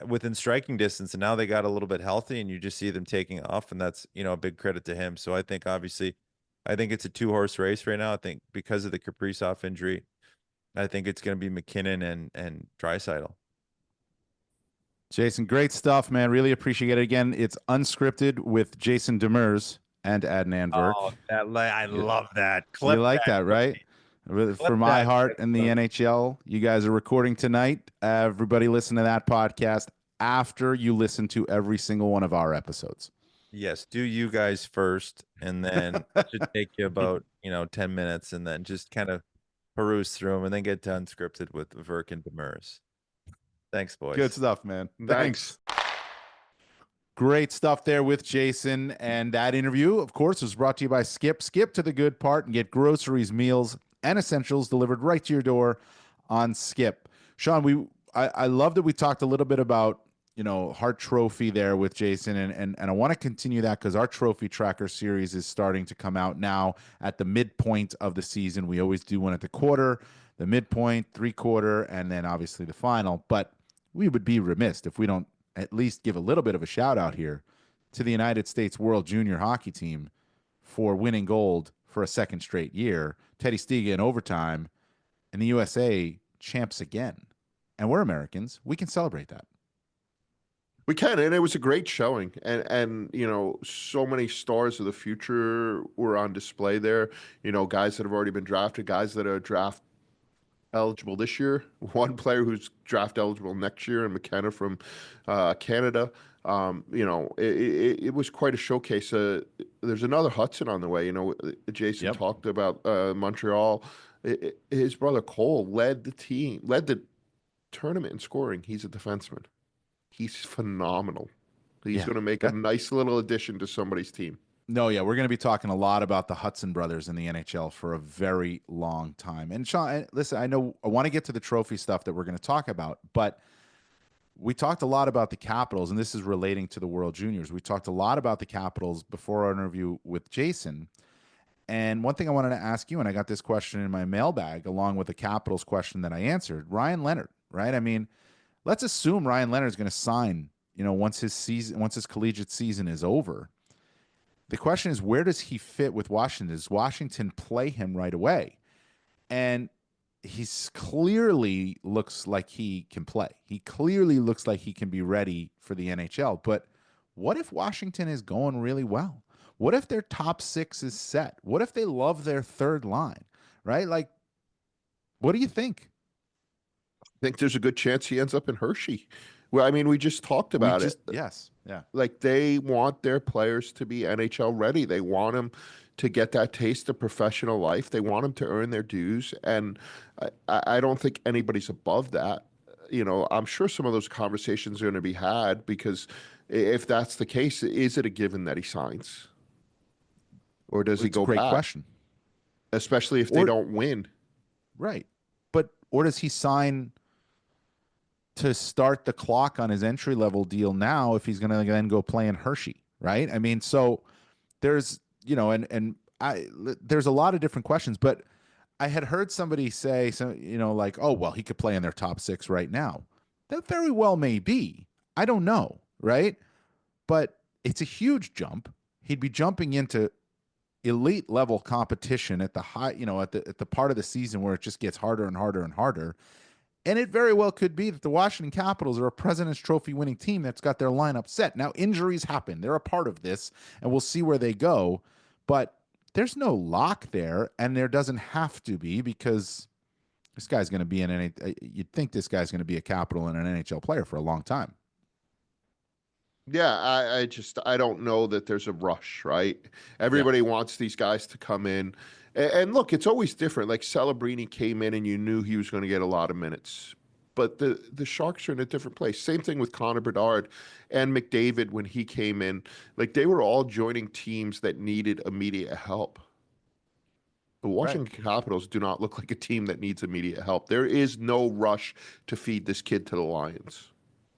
within striking distance. And now they got a little bit healthy, and you just see them taking off, and that's, a big credit to him. So I think it's a 2-horse race right now. I think because of the Kaprizov injury, I think it's going to be McKinnon and Draisaitl. Jason, great stuff, man. Really appreciate it. Again, it's Unscripted with Jason Demers and Adnan Virk. Oh, I love that. You like that, right? For my heart in the NHL, you guys are recording tonight. Everybody listen to that podcast after you listen to every single one of our episodes. Yes, do you guys first, and then it should take you about 10 minutes, and then just kind of peruse through them, and then get to Unscripted with Virk and Demers. Thanks, boys. Good stuff, man. Thanks. Great stuff there with Jason. And that interview, of course, was brought to you by Skip. Skip to the good part and get groceries, meals, and essentials delivered right to your door on Skip. Sean, I love that we talked a little bit about, Hart Trophy there with Jason. And I want to continue that because our Trophy Tracker series is starting to come out now at the midpoint of the season. We always do one at the quarter, the midpoint, 3/4, and then obviously the final. But we would be remiss if we don't at least give a little bit of a shout out here to the United States World Junior Hockey Team for winning gold for a second straight year. Teddy Stiga in overtime, and the USA champs again. And we're Americans. We can celebrate that. We can, and it was a great showing. And so many stars of the future were on display there. Guys that have already been drafted, guys that are draft eligible this year, one player who's draft eligible next year, and McKenna from Canada. It was quite a showcase. There's another Hudson on the way. Jason talked about Montreal. His brother Cole led the tournament in scoring. He's a defenseman. He's phenomenal. He's going to make a nice little addition to somebody's team. No, yeah, we're going to be talking a lot about the Hudson brothers in the NHL for a very long time. And Sean, listen, I know I want to get to the trophy stuff that we're going to talk about, but we talked a lot about the Capitals, and this is relating to the World Juniors. We talked a lot about the Capitals before our interview with Jason. And one thing I wanted to ask you, and I got this question in my mailbag along with the Capitals question that I answered, Ryan Leonard, right? I mean, let's assume Ryan Leonard is going to sign, once his collegiate season is over. The question is, where does he fit with Washington? Does Washington play him right away? And he's clearly looks like he can play. He clearly looks like he can be ready for the NHL. But what if Washington is going really well? What if their top six is set? What if they love their third line, right? Like, what do you think? I think there's a good chance he ends up in Hershey. Well, I mean, we just talked about it. Yes. Yeah. Like, they want their players to be NHL ready. They want them to get that taste of professional life. They want them to earn their dues. And I don't think anybody's above that. I'm sure some of those conversations are going to be had, because if that's the case, is it a given that he signs? Or does he It's a go great back? question. Especially if they don't win. Right. Or does he sign to start the clock on his entry level deal now if he's going to then go play in Hershey, right? I mean, so there's, there's a lot of different questions, but I had heard somebody say, like, oh, well, he could play in their top six right now. That very well may be. I don't know, right? But it's a huge jump. He'd be jumping into elite level competition at the high, at the part of the season where it just gets harder and harder and harder. And it very well could be that the Washington Capitals are a President's Trophy winning team that's got their lineup set. Now, injuries happen. They're a part of this, and we'll see where they go. But there's no lock there, and there doesn't have to be, because this guy's going to be you'd think this guy's going to be a Capital and an NHL player for a long time. Yeah, I don't know that there's a rush, right? Everybody wants these guys to come in. And look, it's always different. Like, Celebrini came in and you knew he was going to get a lot of minutes. But the Sharks are in a different place. Same thing with Connor Bedard and McDavid when he came in. Like, they were all joining teams that needed immediate help. The Washington Capitals do not look like a team that needs immediate help. There is no rush to feed this kid to the Lions.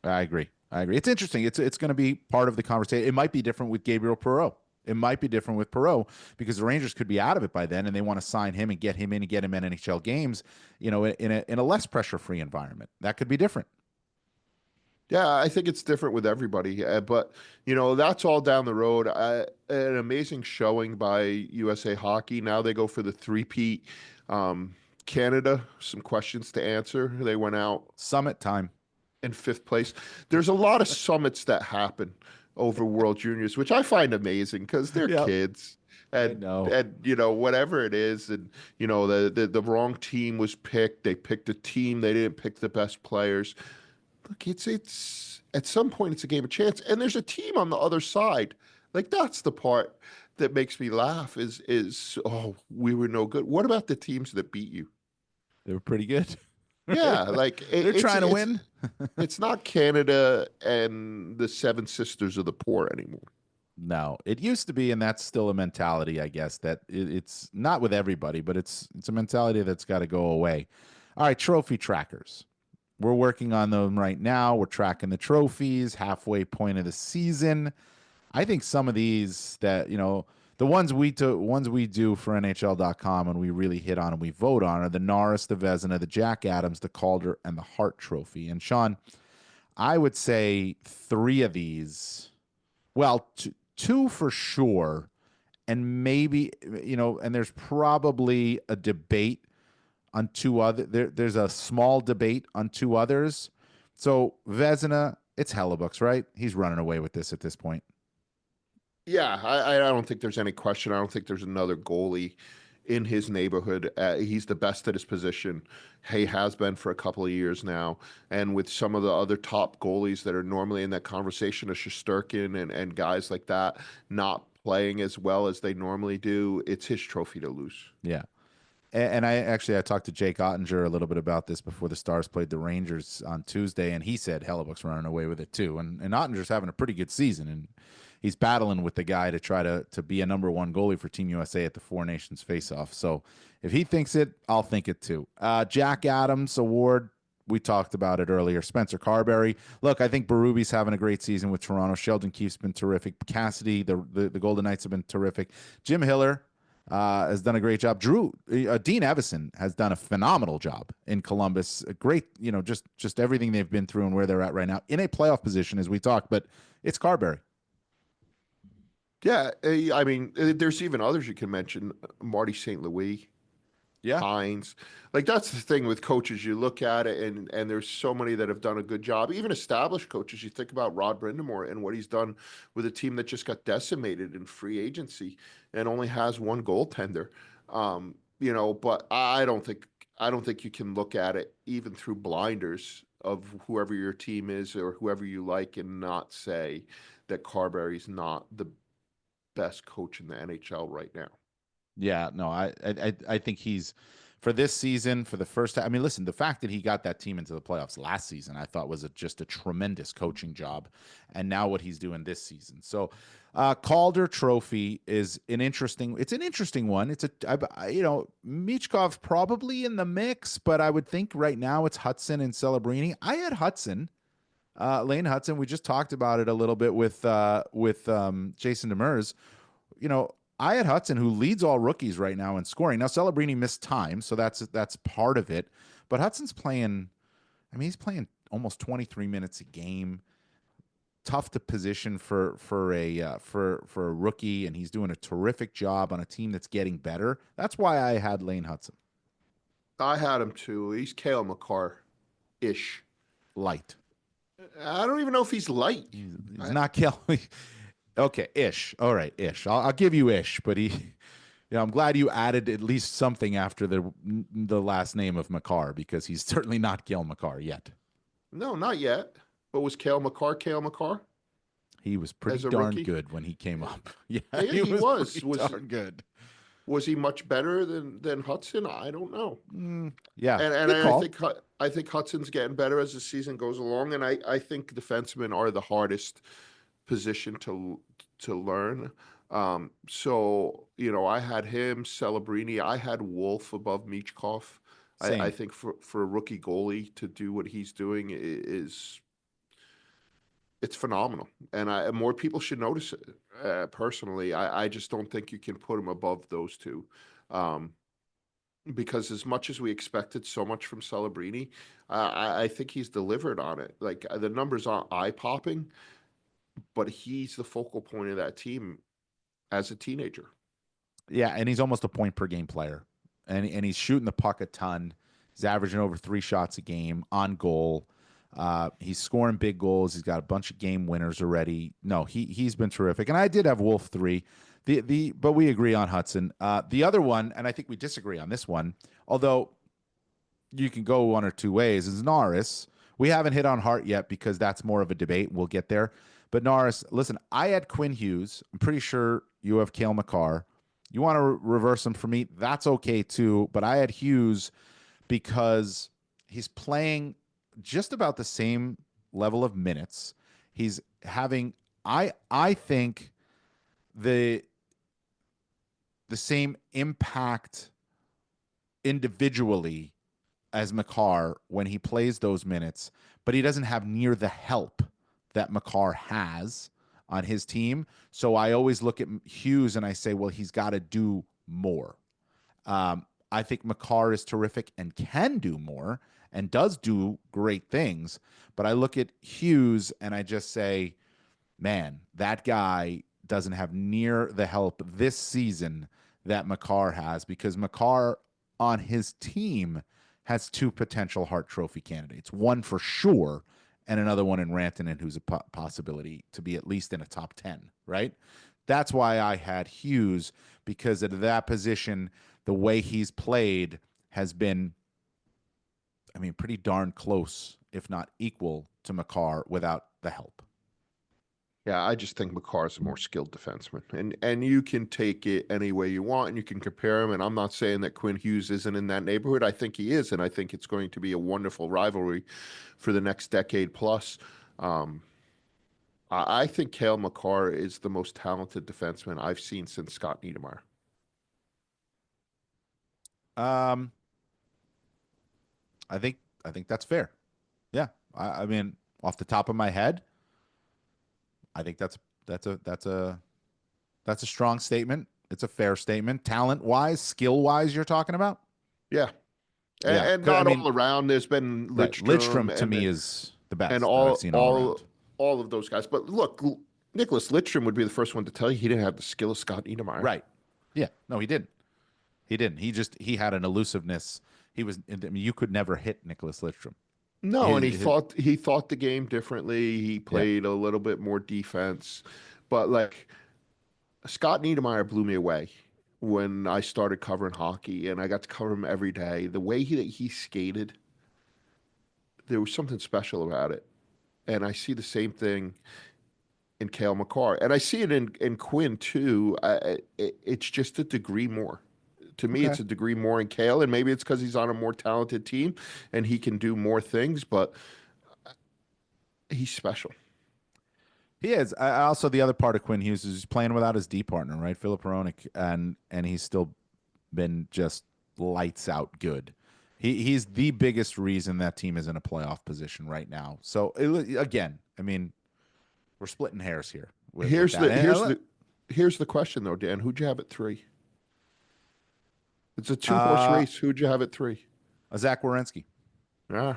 I agree. It's interesting. It's going to be part of the conversation. It might be different with Gabriel Perreault. It might be different with Perreault, because the Rangers could be out of it by then, and they want to sign him and get him in and get him in NHL games, in a less pressure-free environment. That could be different. Yeah, I think it's different with everybody. But, that's all down the road. An amazing showing by USA Hockey. Now they go for the three-peat. Canada, some questions to answer. They went out Summit time in fifth place. There's a lot of summits that happen over World Juniors, which I find amazing, because they're kids. And whatever it is, and the wrong team was picked. They picked a team. They didn't pick the best players. Look, it's at some point it's a game of chance, and there's a team on the other side. Like, that's the part that makes me laugh. Is we were no good. What about the teams that beat you? They were pretty good. Yeah, like they're trying to win. It's not Canada and the Seven Sisters of the Poor anymore. No, it used to be, and that's still a mentality, I guess, that it's not with everybody, but it's a mentality that's got to go away. All right, trophy trackers. We're working on them right now. We're tracking the trophies, halfway point of the season. I think some of these that, the ones we do for NHL.com and we really hit on and we vote on are the Norris, the Vezina, the Jack Adams, the Calder, and the Hart Trophy. And Sean, I would say three of these, well, two for sure, and maybe, and there's probably a debate on two other. There's a small debate on two others. So Vezina, it's Hellebuyck's, right? He's running away with this at this point. Yeah, I don't think there's any question. I don't think there's another goalie in his neighborhood. He's the best at his position. He has been for a couple of years now. And with some of the other top goalies that are normally in that conversation, of Shesterkin and guys like that, not playing as well as they normally do, it's his trophy to lose. Yeah. And I talked to Jake Ottinger a little bit about this before the Stars played the Rangers on Tuesday, and he said Hellebuyck's running away with it too. And Ottinger's having a pretty good season, and he's battling with the guy to try to be a number one goalie for Team USA at the Four Nations faceoff. So if he thinks it, I'll think it too. Jack Adams Award. We talked about it earlier. Spencer Carberry. Look, I think Berube's having a great season with Toronto. Sheldon Keefe's been terrific. Cassidy, the Golden Knights have been terrific. Jim Hiller has done a great job. Dean Evison has done a phenomenal job in Columbus. A great, just everything they've been through and where they're at right now in a playoff position, as we talked. But it's Carberry. Yeah, I mean, there's even others you can mention. Marty St. Louis. Yeah. Hines. Like, that's the thing with coaches. You look at it, and there's so many that have done a good job. Even established coaches. You think about Rod Brindamore and what he's done with a team that just got decimated in free agency and only has one goaltender. But I don't think you can look at it even through blinders of whoever your team is or whoever you like and not say that Carberry's not the best coach in the NHL right now. Yeah, no, I think he's, for this season, for the first time. I mean, listen, the fact that he got that team into the playoffs last season, I thought was just a tremendous coaching job, and now what he's doing this season. So, Calder Trophy is an interesting. It's an interesting one. It's Michkov probably in the mix, but I would think right now it's Hudson and Celebrini. I had Hudson, Lane Hudson. We just talked about it a little bit with Jason Demers. I had Hudson, who leads all rookies right now in scoring. Now, Celebrini missed time, so that's part of it. But Hudson's playing, he's playing almost 23 minutes a game. Tough to position for a rookie, and he's doing a terrific job on a team that's getting better. That's why I had Lane Hudson. I had him too. He's Cale Makar-ish. Light. I don't even know if he's light. He's not Cale. Okay, ish. All right, ish. I'll give you ish, but I'm glad you added at least something after the last name of Makar, because he's certainly not Cale Makar yet. No, not yet. But was Cale Makar? He was pretty darn good when he came up. Yeah, he was darn good. Was he much better than Hudson? I don't know. Yeah, and I think Hudson's getting better as the season goes along, and I think defensemen are the hardest position to learn. So I had him, Celebrini. I had Wolf above Michkov. I think for a rookie goalie to do what he's doing it's phenomenal, and more people should notice it. Personally, I just don't think you can put him above those two, because as much as we expected so much from Celebrini, I think he's delivered on it. Like, the numbers aren't eye-popping, but he's the focal point of that team as a teenager. Yeah, and he's almost a point per game player, and he's shooting the puck a ton. He's averaging over 3 shots a game on goal. He's scoring big goals. He's got a bunch of game winners already. No, he's been terrific. And I did have Wolf 3. But we agree on Hudson. The other one, and I think we disagree on this one, although you can go one or two ways, is Norris. We haven't hit on Hart yet because that's more of a debate. We'll get there. But Norris, listen, I had Quinn Hughes. I'm pretty sure you have Cale Makar. You want to reverse him for me? That's okay too. But I had Hughes because he's playing just about the same level of minutes. He's having, I think, the same impact individually as Makar when he plays those minutes, but he doesn't have near the help that Makar has on his team. So I always look at Hughes and I say, well, he's got to do more. I think Makar is terrific and can do more and does do great things. But I look at Hughes and I just say, man, that guy doesn't have near the help this season that Makar has, because Makar on his team has 2 potential Hart Trophy candidates, one for sure, and another one in Rantanen, who's a possibility to be at least in a top 10, right? That's why I had Hughes, because at that position, the way he's played has been, pretty darn close, if not equal to Makar without the help. Yeah, I just think Makar's a more skilled defenseman, and you can take it any way you want, and you can compare him. And I'm not saying that Quinn Hughes isn't in that neighborhood. I think he is, and I think it's going to be a wonderful rivalry for the next decade plus. I think Cale Makar is the most talented defenseman I've seen since Scott Niedermayer. Um, I think that's fair. Yeah, I mean, off the top of my head, I think that's a strong statement. It's a fair statement. Talent wise, skill wise, you're talking about. Yeah. Yeah, And I not mean, all around. There's been right. Lidstrom Lidstrom to me is the and best that I've seen all around. all of those guys. But look, Nicholas Lidstrom would be the first one to tell you he didn't have the skill of Scott Niedermayer. Right. Yeah. No, he didn't. He didn't. He had an elusiveness. He was. I mean, you could never hit Nicholas Lidstrom. No, and His- he thought the game differently. He played a little bit more defense. But like Scott Niedermayer blew me away when I started covering hockey, and I got to cover him every day. The way he skated, there was something special about it. And I see the same thing in Cale Makar, and I see it in Quinn too. It's just a degree more. To me, Okay. it's a degree more in Cale, and maybe it's because he's on a more talented team and he can do more things. But he's special. He is. I also, the other part of Quinn Hughes is he's playing without his D partner, right? Philip Hronik, and he's still been just lights out good. He's the biggest reason that team is in a playoff position right now. So again, I mean, we're splitting hairs here. Here's with that. here's the question though, Dan. Who'd you have at 3? It's a 2-horse race. Who'd you have at 3? Zach Werenski. Yeah,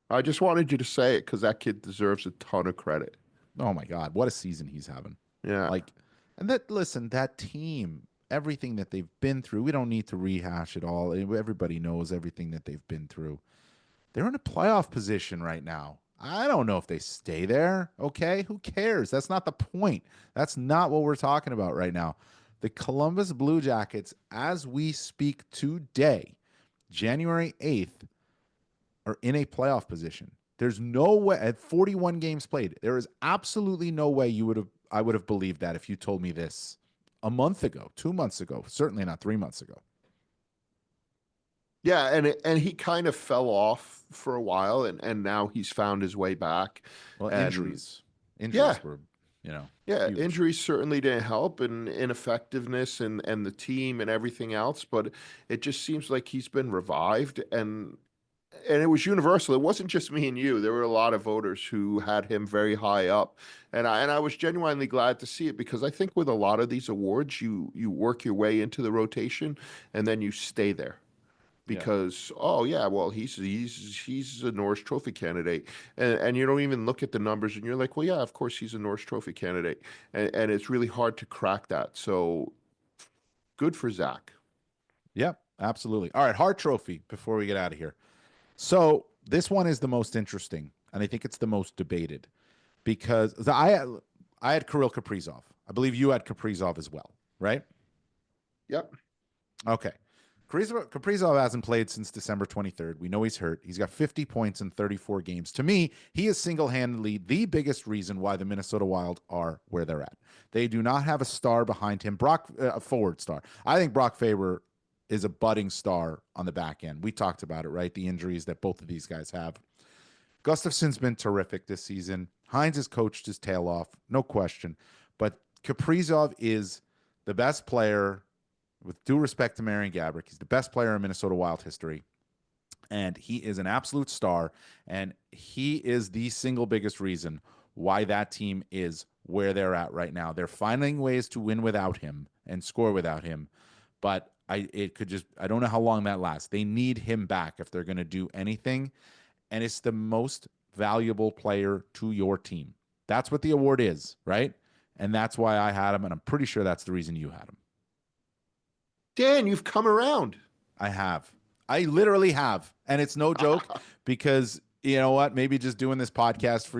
I just wanted you to say it because that kid deserves a ton of credit. Oh my God, what a season he's having! Yeah, Like, and that team, everything that they've been through. We don't need to rehash it all. Everybody knows everything that they've been through. They're in a playoff position right now. I don't know if they stay there. Okay, who cares? That's not the point. That's not what we're talking about right now. The Columbus Blue Jackets, as we speak today, January 8th, are in a playoff position. There's no way at 41 games played. There is absolutely no way I would have believed that if you told me this a month ago, 2 months ago, certainly not 3 months ago. yeah, and he kind of fell off for a while, and now he's found his way back. Well, And- injuries Yeah. were, Yeah, huge. injuries certainly didn't help, and ineffectiveness and the team and everything else. But it just seems like he's been revived, and it was universal. It wasn't just me and you. There were a lot of voters who had him very high up, and I was genuinely glad to see it because I think with a lot of these awards, you work your way into the rotation, and then you stay there. Because oh yeah, well he's a Norris Trophy candidate, and you don't even look at the numbers, and you're like, well yeah, of course he's a Norris Trophy candidate, and it's really hard to crack that. So good for Zach. Yep, absolutely. All right, Hart Trophy before we get out of here. So this one is the most interesting, and I think it's the most debated because I had Kirill Kaprizov. I believe you had Kaprizov as well, right? Yep. Okay. Kaprizov hasn't played since December 23rd. We know he's hurt. He's got 50 points in 34 games. To me, he is single-handedly the biggest reason why the Minnesota Wild are where they're at. They do not have a star behind him, a forward star. I think Brock Faber is a budding star on the back end. We talked about it, right? The injuries that both of these guys have. Gustafson's been terrific this season. Hines has coached his tail off, no question. But Kaprizov is the best player. With due respect to Marian Gaborik, he's the best player in Minnesota Wild history, and he is an absolute star, and he is the single biggest reason why that team is where they're at right now. They're finding ways to win without him and score without him, but I don't know how long that lasts. They need him back if they're going to do anything, and it's the most valuable player to your team. That's what the award is, right? And that's why I had him, and I'm pretty sure that's the reason you had him. Dan, you've come around. I have. I literally have. And it's no joke because you know what? Maybe just doing this podcast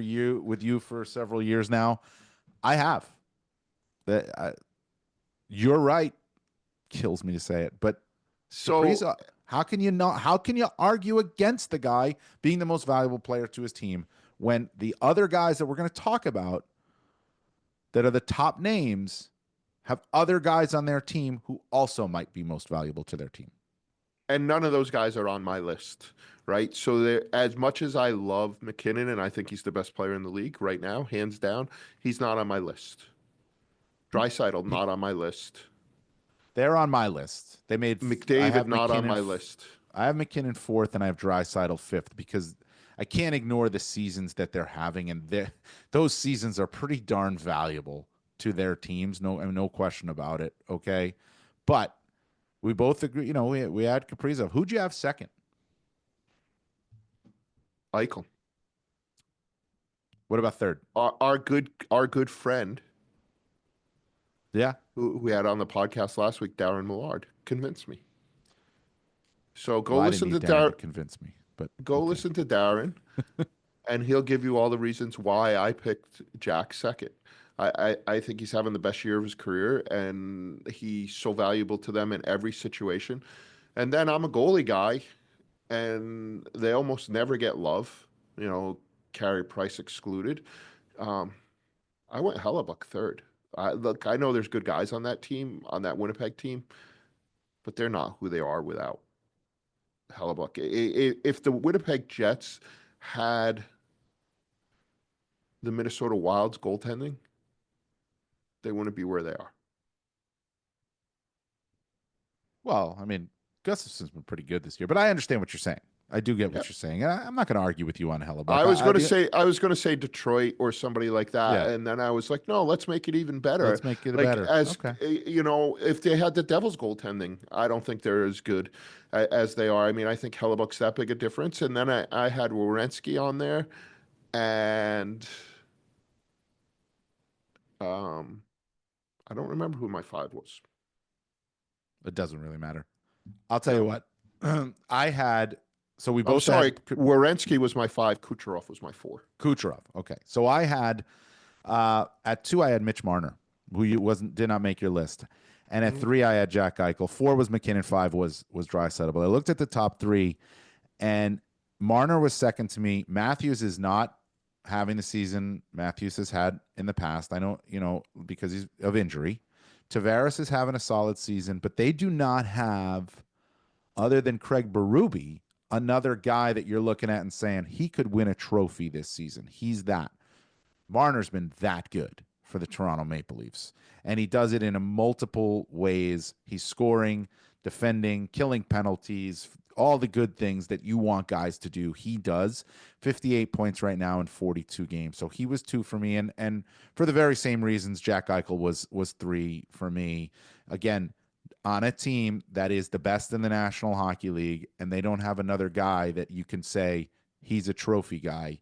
with you for several years now, I have. You're right. Kills me to say it, but So how can you argue against the guy being the most valuable player to his team when the other guys that we're going to talk about that are the top names have other guys on their team who also might be most valuable to their team? And none of those guys are on my list, right? So as much as I love McKinnon and I think he's the best player in the league right now, hands down, he's not on my list. Draisaitl not on my list. They're on my list. They made I McDavid have not on McKinnon my list. I have McKinnon fourth, and I have Draisaitl fifth because I can't ignore the seasons that they're having, and those seasons are pretty darn valuable to their teams. No question about it. Okay, but we both agree. You know, we had Kaprizov. Who'd you have second? Eichel. What about third? Our good friend Yeah, who we had on the podcast last week, Darren Millard, convinced me. So go Well, I listen to didn't need Darren Darren. to convince me, but Go okay. listen to Darren, and he'll give you all the reasons why I picked Jack second. I think he's having the best year of his career, and he's so valuable to them in every situation. And then I'm a goalie guy, and they almost never get love. You know, Carey Price excluded. I went Hellebuck third. Look, I know there's good guys on that team, on that Winnipeg team, but they're not who they are without Hellebuck. If the Winnipeg Jets had the Minnesota Wild's goaltending, they wouldn't be where they are. Well, I mean, Gustafson's been pretty good this year, but I understand what you're saying. I do get what you're saying, and I'm not going to argue with you on Hellebuck. I was going to say Detroit or somebody like that, Yeah. and then I was like, no, let's make it even better. Let's make it like, better. As Okay. you know, if they had the Devils goaltending, I don't think they're as good as they are. I mean, I think Hellebuck's that big a difference. And then I had Werenski on there, and I don't remember who my 5 was. It doesn't really matter. I'll tell you what. I had so we I'm both sorry, had Werenski was my 5. Kucherov was my 4. Kucherov. Okay, so I had at 2 I had Mitch Marner, who did not make your list, and at 3 I had Jack Eichel. 4 was McKinnon. 5 was Draisaitl. But I looked at the top 3, and Marner was second to me. Matthews is not having the season Matthews has had in the past. I know, because he's of injury. Tavares is having a solid season, but they do not have, other than Craig Berube, another guy that you're looking at and saying he could win a trophy this season. He's that. Marner's been that good for the Toronto Maple Leafs, and he does it in multiple ways. He's scoring, defending, killing penalties, all the good things that you want guys to do. He does. 58 points right now in 42 games. So he was 2 for me, and for the very same reasons, Jack Eichel was 3 for me. Again, on a team that is the best in the National Hockey League, and they don't have another guy that you can say he's a trophy guy.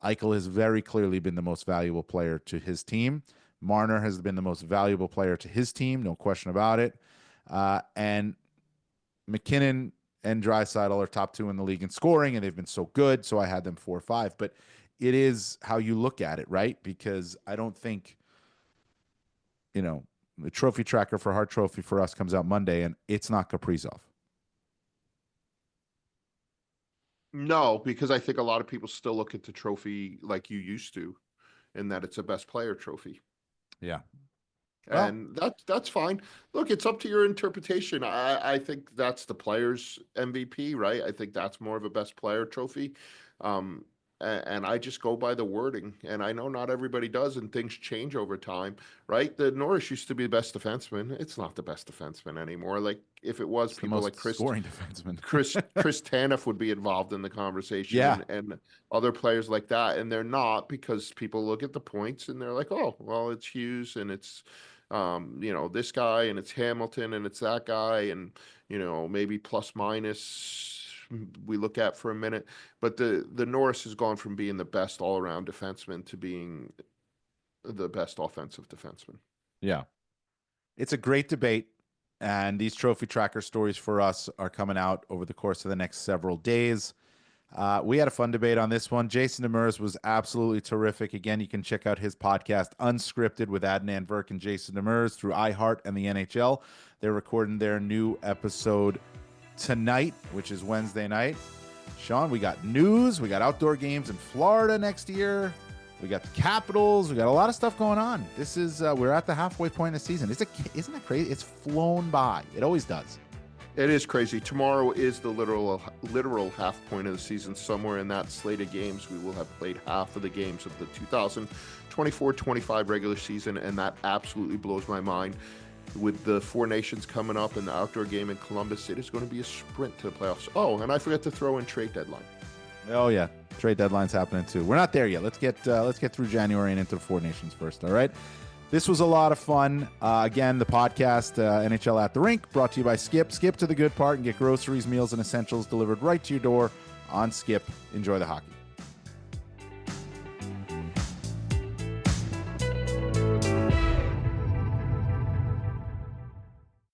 Eichel has very clearly been the most valuable player to his team. Marner has been the most valuable player to his team, no question about it. And McKinnon and Draisaitl are top 2 in the league in scoring, and they've been so good, so I had them 4-5. But it is how you look at it, right? Because I don't think, the trophy tracker for Hart Trophy for us comes out Monday, and it's not Kaprizov. No, because I think a lot of people still look at the trophy like you used to, in that it's a best player trophy. Yeah. And that's fine. Look, it's up to your interpretation. I think that's the player's MVP, right? I think that's more of a best player trophy. And I just go by the wording. And I know not everybody does, and things change over time, right? The Norris used to be the best defenseman. It's not the best defenseman anymore. Like, if it was, It's people the most like Chris scoring defenseman. Chris Tanev would be involved in the conversation, Yeah. and other players like that, and they're not, because people look at the points and they're like, oh, well, it's Hughes and it's this guy and it's Hamilton and it's that guy, and maybe plus minus we look at for a minute. But the Norris has gone from being the best all-around defenseman to being the best offensive defenseman. Yeah. It's a great debate. And these trophy tracker stories for us are coming out over the course of the next several days. We had a fun debate on this one. Jason Demers was absolutely terrific. Again, you can check out his podcast, Unscripted, with Adnan Virk and Jason Demers through iHeart and the NHL. They're recording their new episode tonight, which is Wednesday night. Sean, we got news. We got outdoor games in Florida next year. We got the Capitals. We got a lot of stuff going on. This is we're at the halfway point of the season. Isn't it crazy? It's flown by. It always does. It is crazy. Tomorrow is the literal half point of the season. Somewhere in that slate of games, we will have played half of the games of the 2024-25 regular season, and that absolutely blows my mind. With the Four Nations coming up and the outdoor game in Columbus, it is going to be a sprint to the playoffs. Oh, and I forgot to throw in trade deadline. Oh yeah, trade deadline's happening too. We're not there yet. Let's get through January and into the Four Nations first. All right. This was a lot of fun. Again, the podcast, NHL at the Rink, brought to you by Skip. Skip to the good part and get groceries, meals, and essentials delivered right to your door on Skip. Enjoy the hockey.